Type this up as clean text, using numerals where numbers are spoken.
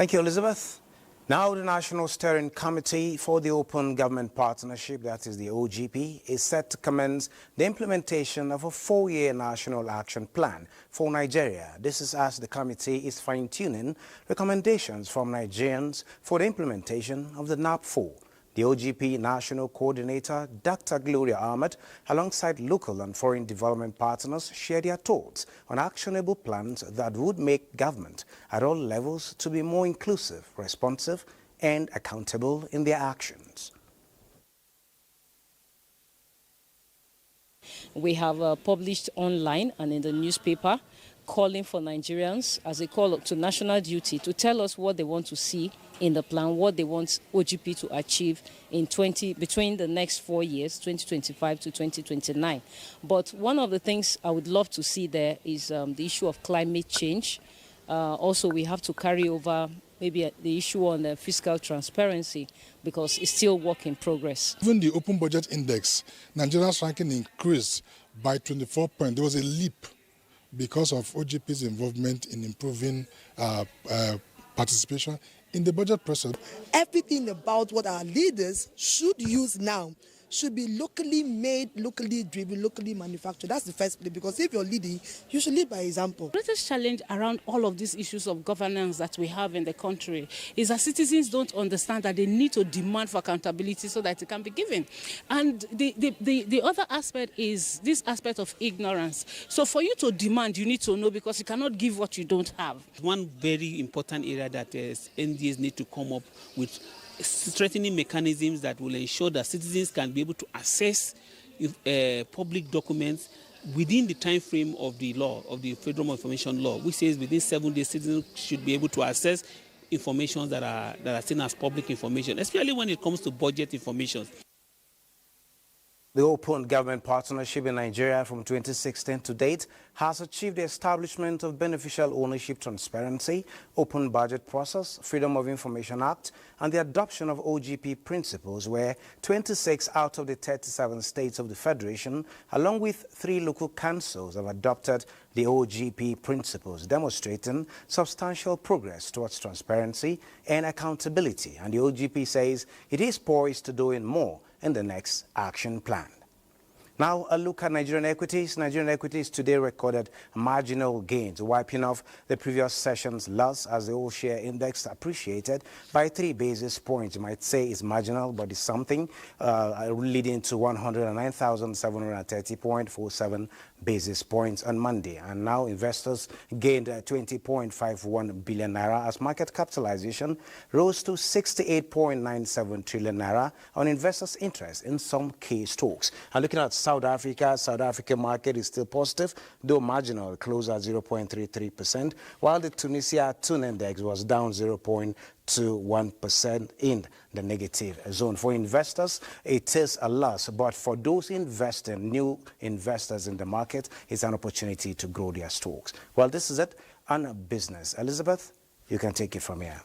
Thank you, Elizabeth. Now the National Steering Committee for the Open Government Partnership, that is the OGP, is set to commence the implementation of a 4-year national action plan for Nigeria. This is as the committee is fine-tuning recommendations from Nigerians for the implementation of the NAP4. The OGP National Coordinator, Dr. Gloria Ahmed, alongside local and foreign development partners, shared their thoughts on actionable plans that would make government at all levels to be more inclusive, responsive, and accountable in their actions. We have published online and in the newspaper calling for Nigerians as a call to national duty to tell us what they want to see in the plan, what they want OGP to achieve in between the next 4 years, 2025 to 2029. But one of the things I would love to see there is the issue of climate change. Also, we have to carry over maybe the issue on fiscal transparency because it's still work in progress. Even the open budget index, Nigeria's ranking increased by 24 points. There was a leap because of OGP's involvement in improving participation in the budget process. Everything about what our leaders should use now should be locally made, locally driven, locally manufactured. That's the first place, because if you're leading, you should lead by example. The greatest challenge around all of these issues of governance that we have in the country is that citizens don't understand that they need to demand for accountability so that it can be given. And the other aspect is this aspect of ignorance. So for you to demand, you need to know, because you cannot give what you don't have. One very important area that NDAs need to come up with strengthening mechanisms that will ensure that citizens can be able to access public documents within the time frame of the law, of the Freedom of Information Law, which says within 7 days citizens should be able to access information that are seen as public information, especially when it comes to budget information. The Open Government Partnership in Nigeria from 2016 to date has achieved the establishment of beneficial ownership transparency, open budget process, Freedom of Information Act, and the adoption of OGP principles, where 26 out of the 37 states of the Federation, along with 3 local councils, have adopted the OGP principles, demonstrating substantial progress towards transparency and accountability. And the OGP says it is poised to do more in the next action plan. Now, a look at Nigerian equities. Nigerian equities today recorded marginal gains, wiping off the previous session's loss as the whole share index appreciated by 3 basis points. You might say it's marginal, but it's something, leading to 109,730.47 basis points on Monday. And now investors gained 20.51 billion naira as market capitalization rose to 68.97 trillion naira on investors' interest in some key stocks. And looking at South African market is still positive, though marginal, closed at 0.33%, while the Tunisia Tune Index was down 0.21% in the negative zone. For investors, it is a loss, but for those investing, new investors in the market, it's an opportunity to grow their stocks. Well, this is it on business. Elizabeth, you can take it from here.